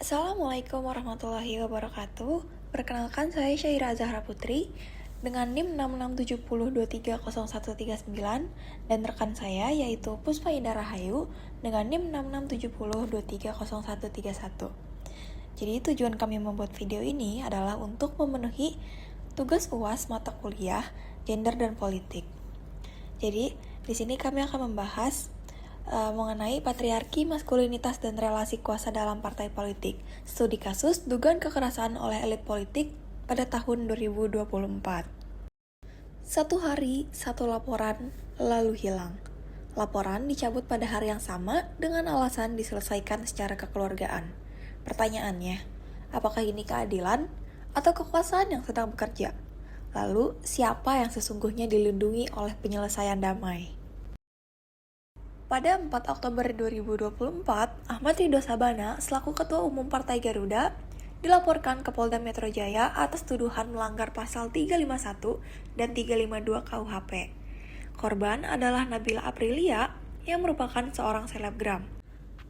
Assalamualaikum warahmatullahi wabarakatuh. Perkenalkan saya Syaira Zahra Putri dengan NIM 6670230139 dan rekan saya yaitu Puspa Indah Rahayu dengan NIM 6670230131. Jadi tujuan kami membuat video ini adalah untuk memenuhi tugas UAS mata kuliah Gender dan Politik. Jadi di sini kami akan membahas mengenai patriarki, maskulinitas, dan relasi kuasa dalam partai politik. Studi kasus dugaan kekerasan oleh elit politik pada tahun 2024. Satu hari, satu laporan, lalu hilang. Laporan dicabut pada hari yang sama dengan alasan diselesaikan secara kekeluargaan. Pertanyaannya, apakah ini keadilan atau kekuasaan yang sedang bekerja? Lalu, siapa yang sesungguhnya dilindungi oleh penyelesaian damai? Pada 4 Oktober 2024, Ahmad Ridho Sabana selaku Ketua Umum Partai Garuda dilaporkan ke Polda Metro Jaya atas tuduhan melanggar pasal 351 dan 352 KUHP. Korban adalah Nabila Aprilia yang merupakan seorang selebgram.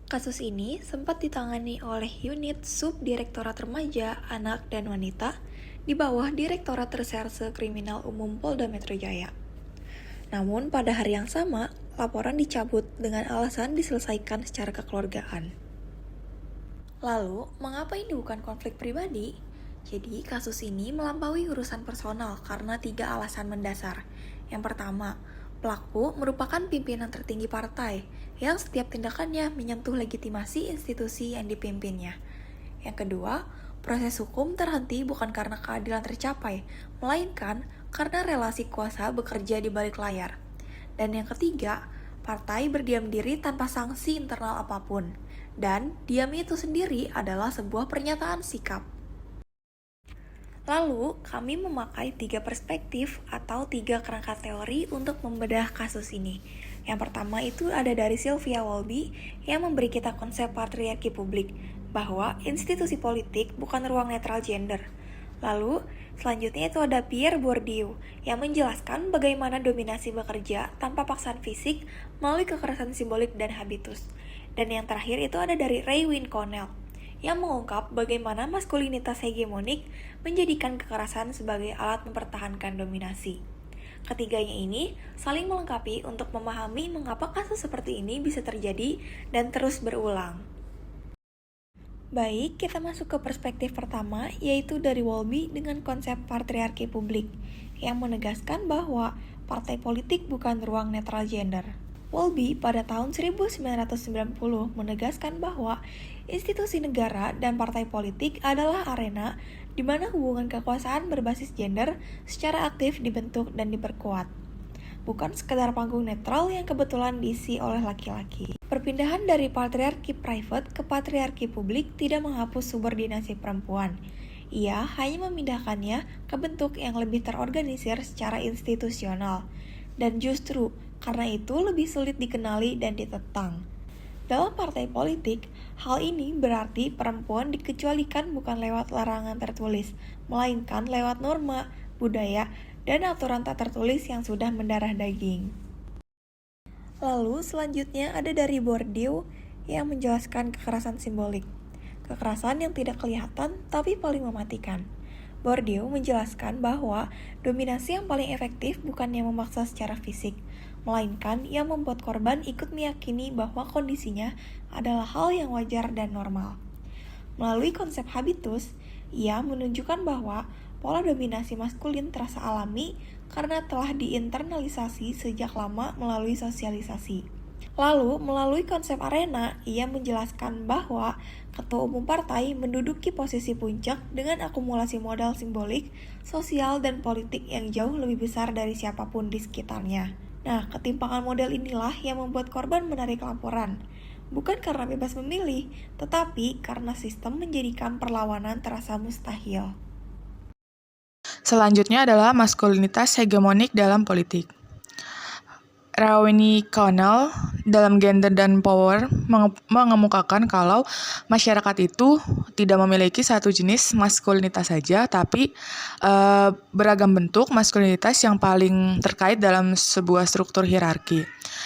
Kasus ini sempat ditangani oleh unit Subdirektorat Remaja, Anak, dan Wanita di bawah Direktorat Reserse Kriminal Umum Polda Metro Jaya. Namun pada hari yang sama, laporan dicabut dengan alasan diselesaikan secara kekeluargaan. Lalu, mengapa ini bukan konflik pribadi? Jadi, kasus ini melampaui urusan personal karena 3 alasan mendasar. Yang pertama, pelaku merupakan pimpinan tertinggi partai yang setiap tindakannya menyentuh legitimasi institusi yang dipimpinnya. Yang kedua, proses hukum terhenti bukan karena keadilan tercapai, melainkan karena relasi kuasa bekerja di balik layar. Dan yang ketiga, partai berdiam diri tanpa sanksi internal apapun. Dan diam itu sendiri adalah sebuah pernyataan sikap. Lalu, kami memakai 3 perspektif atau 3 kerangka teori untuk membedah kasus ini. Yang pertama itu ada dari Sylvia Walby yang memberi kita konsep patriarki publik, bahwa institusi politik bukan ruang netral gender. Lalu, selanjutnya itu ada Pierre Bourdieu yang menjelaskan bagaimana dominasi bekerja tanpa paksaan fisik melalui kekerasan simbolik dan habitus. Dan yang terakhir itu ada dari Raywin Connell yang mengungkap bagaimana maskulinitas hegemonik menjadikan kekerasan sebagai alat mempertahankan dominasi. Ketiganya ini saling melengkapi untuk memahami mengapa kasus seperti ini bisa terjadi dan terus berulang. Baik, kita masuk ke perspektif pertama, yaitu dari Walby dengan konsep patriarki publik, yang menegaskan bahwa partai politik bukan ruang netral gender. Walby pada tahun 1990 menegaskan bahwa institusi negara dan partai politik adalah arena di mana hubungan kekuasaan berbasis gender secara aktif dibentuk dan diperkuat. Bukan sekedar panggung netral yang kebetulan diisi oleh laki-laki. Perpindahan dari patriarki private ke patriarki publik tidak menghapus subordinasi perempuan. Ia hanya memindahkannya ke bentuk yang lebih terorganisir secara institusional. Dan justru karena itu lebih sulit dikenali dan ditentang. Dalam partai politik, hal ini berarti perempuan dikecualikan bukan lewat larangan tertulis, melainkan lewat norma, budaya, dan aturan tak tertulis yang sudah mendarah daging. Lalu selanjutnya ada dari Bourdieu yang menjelaskan kekerasan simbolik. Kekerasan yang tidak kelihatan tapi paling mematikan. Bourdieu menjelaskan bahwa dominasi yang paling efektif bukan yang memaksa secara fisik, melainkan yang membuat korban ikut meyakini bahwa kondisinya adalah hal yang wajar dan normal. Melalui konsep habitus, ia menunjukkan bahwa pola dominasi maskulin terasa alami karena telah diinternalisasi sejak lama melalui sosialisasi. Lalu, melalui konsep arena, ia menjelaskan bahwa ketua umum partai menduduki posisi puncak dengan akumulasi modal simbolik, sosial, dan politik yang jauh lebih besar dari siapapun di sekitarnya. Nah, ketimpangan model inilah yang membuat korban menarik laporan. Bukan karena bebas memilih, tetapi karena sistem menjadikan perlawanan terasa mustahil. Selanjutnya adalah maskulinitas hegemonik dalam politik. Raywin Connell dalam gender dan power mengemukakan kalau masyarakat itu tidak memiliki satu jenis maskulinitas saja, tapi beragam bentuk maskulinitas yang paling terkait dalam sebuah struktur hierarki.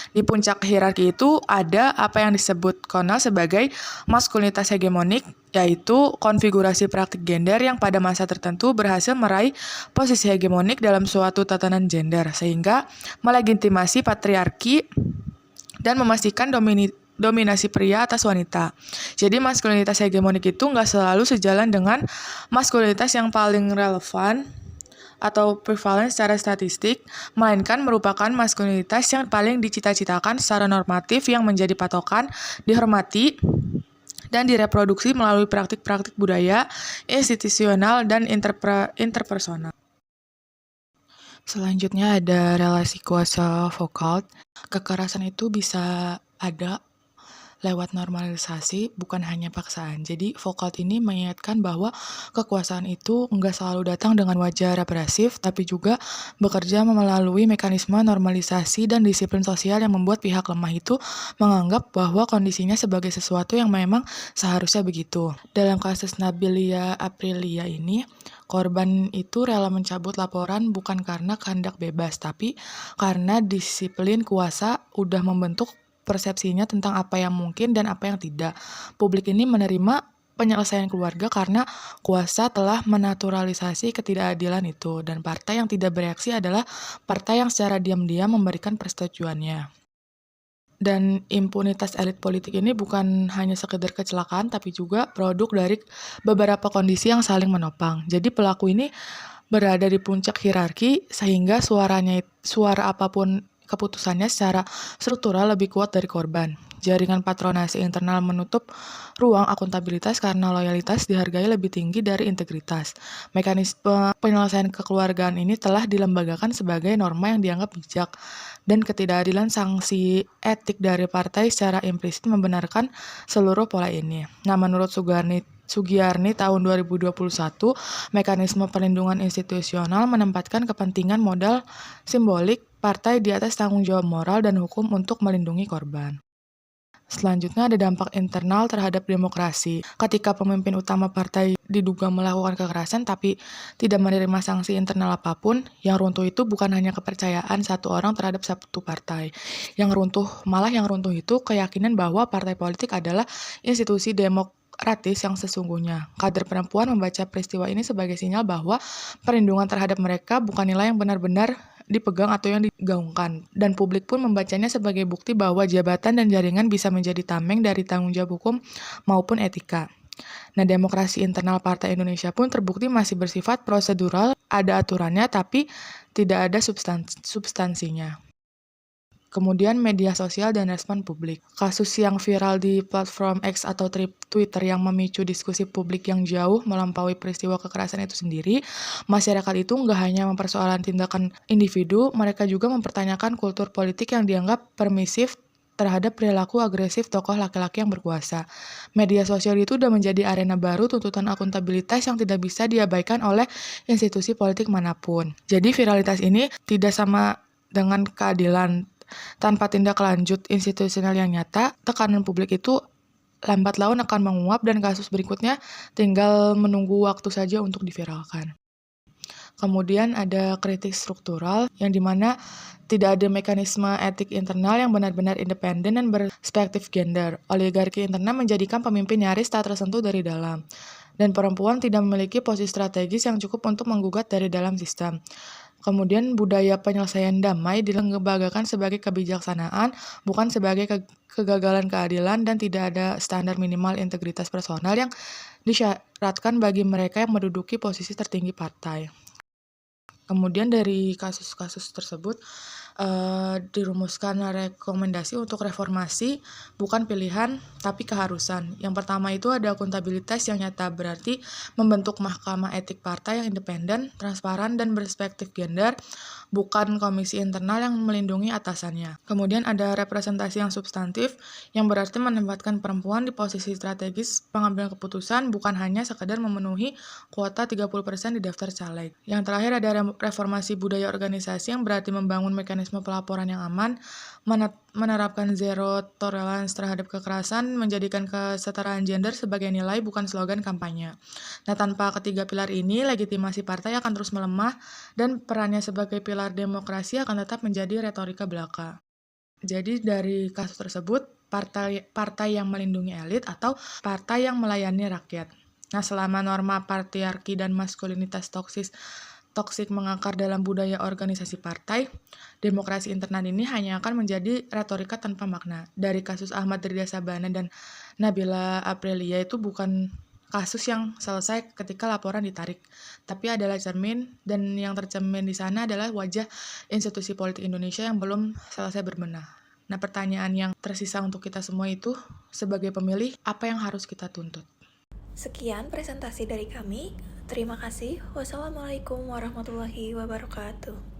Di puncak hierarki itu ada apa yang disebut Connell sebagai maskulinitas hegemonik, yaitu konfigurasi praktik gender yang pada masa tertentu berhasil meraih posisi hegemonik dalam suatu tatanan gender, sehingga melegitimasi patriarki dan memastikan dominasi pria atas wanita. Jadi maskulinitas hegemonik itu nggak selalu sejalan dengan maskulinitas yang paling relevan atau prevalent secara statistik, melainkan merupakan maskulinitas yang paling dicita-citakan secara normatif yang menjadi patokan, dihormati, dan direproduksi melalui praktik-praktik budaya, institusional, dan interpersonal. Selanjutnya ada relasi kuasa Foucault. Kekerasan itu bisa ada lewat normalisasi, bukan hanya paksaan. Jadi Foucault ini mengingatkan bahwa kekuasaan itu nggak selalu datang dengan wajah represif, tapi juga bekerja melalui mekanisme normalisasi dan disiplin sosial yang membuat pihak lemah itu menganggap bahwa kondisinya sebagai sesuatu yang memang seharusnya begitu. Dalam kasus Nabilia Aprilia ini, korban itu rela mencabut laporan bukan karena kehendak bebas, tapi karena disiplin kuasa udah membentuk persepsinya tentang apa yang mungkin dan apa yang tidak. Publik ini menerima penyelesaian keluarga karena kuasa telah menaturalisasi ketidakadilan itu, dan partai yang tidak bereaksi adalah partai yang secara diam-diam memberikan persetujuannya. Dan impunitas elit politik ini bukan hanya sekedar kecelakaan, tapi juga produk dari beberapa kondisi yang saling menopang. Jadi pelaku ini berada di puncak hierarki, sehingga suara apapun keputusannya secara struktural lebih kuat dari korban. Jaringan patronase internal menutup ruang akuntabilitas karena loyalitas dihargai lebih tinggi dari integritas. Mekanisme penyelesaian kekeluargaan ini telah dilembagakan sebagai norma yang dianggap bijak, dan ketidakadilan sanksi etik dari partai secara implisit membenarkan seluruh pola ini. Nah, menurut Sugiyarni tahun 2021, mekanisme perlindungan institusional menempatkan kepentingan modal simbolik partai di atas tanggung jawab moral dan hukum untuk melindungi korban. Selanjutnya ada dampak internal terhadap demokrasi. Ketika pemimpin utama partai diduga melakukan kekerasan tapi tidak menerima sanksi internal apapun, yang runtuh itu bukan hanya kepercayaan satu orang terhadap satu partai. Yang runtuh itu keyakinan bahwa partai politik adalah institusi demokratis yang sesungguhnya. Kader perempuan membaca peristiwa ini sebagai sinyal bahwa perlindungan terhadap mereka bukan nilai yang benar-benar dipegang atau yang digaungkan, dan publik pun membacanya sebagai bukti bahwa jabatan dan jaringan bisa menjadi tameng dari tanggung jawab hukum maupun etika. Nah, demokrasi internal Partai Indonesia pun terbukti masih bersifat prosedural, ada aturannya tapi tidak ada substansinya. Kemudian media sosial dan respon publik. Kasus yang viral di platform X atau Twitter yang memicu diskusi publik yang jauh melampaui peristiwa kekerasan itu sendiri, masyarakat itu nggak hanya mempersoalkan tindakan individu, mereka juga mempertanyakan kultur politik yang dianggap permisif terhadap perilaku agresif tokoh laki-laki yang berkuasa. Media sosial itu udah menjadi arena baru tuntutan akuntabilitas yang tidak bisa diabaikan oleh institusi politik manapun. Jadi viralitas ini tidak sama dengan keadilan. Tanpa tindak lanjut institusional yang nyata, tekanan publik itu lambat laun akan menguap dan kasus berikutnya tinggal menunggu waktu saja untuk diviralkan. Kemudian ada kritik struktural yang dimana tidak ada mekanisme etik internal yang benar-benar independen dan berperspektif gender. Oligarki internal menjadikan pemimpin nyaris tak tersentuh dari dalam, dan perempuan tidak memiliki posisi strategis yang cukup untuk menggugat dari dalam sistem. Kemudian budaya penyelesaian damai dilembagakan sebagai kebijaksanaan, bukan sebagai kegagalan keadilan, dan tidak ada standar minimal integritas personal yang disyaratkan bagi mereka yang menduduki posisi tertinggi partai. Kemudian dari kasus-kasus tersebut dirumuskan rekomendasi untuk reformasi bukan pilihan tapi keharusan. Yang pertama itu ada akuntabilitas yang nyata, berarti membentuk mahkamah etik partai yang independen, transparan, dan berperspektif gender, bukan komisi internal yang melindungi atasannya. Kemudian ada representasi yang substantif, yang berarti menempatkan perempuan di posisi strategis pengambilan keputusan, bukan hanya sekedar memenuhi kuota 30% di daftar caleg. Yang terakhir ada reformasi budaya organisasi yang berarti membangun mekanisme mekanisme pelaporan yang aman, menerapkan zero tolerance terhadap kekerasan, menjadikan kesetaraan gender sebagai nilai bukan slogan kampanye. Nah, tanpa ketiga pilar ini, legitimasi partai akan terus melemah dan perannya sebagai pilar demokrasi akan tetap menjadi retorika belaka. Jadi dari kasus tersebut, partai yang melindungi elit atau partai yang melayani rakyat. Nah, selama norma patriarki dan maskulinitas toksik mengakar dalam budaya organisasi partai, demokrasi internal ini hanya akan menjadi retorika tanpa makna. Dari kasus Ahmad Rida Sabana dan Nabila Aprilia itu bukan kasus yang selesai ketika laporan ditarik, tapi adalah cermin, dan yang tercermin di sana adalah wajah institusi politik Indonesia yang belum selesai berbenah. Nah, pertanyaan yang tersisa untuk kita semua itu, sebagai pemilih, apa yang harus kita tuntut? Sekian presentasi dari kami. Terima kasih. Wassalamualaikum warahmatullahi wabarakatuh.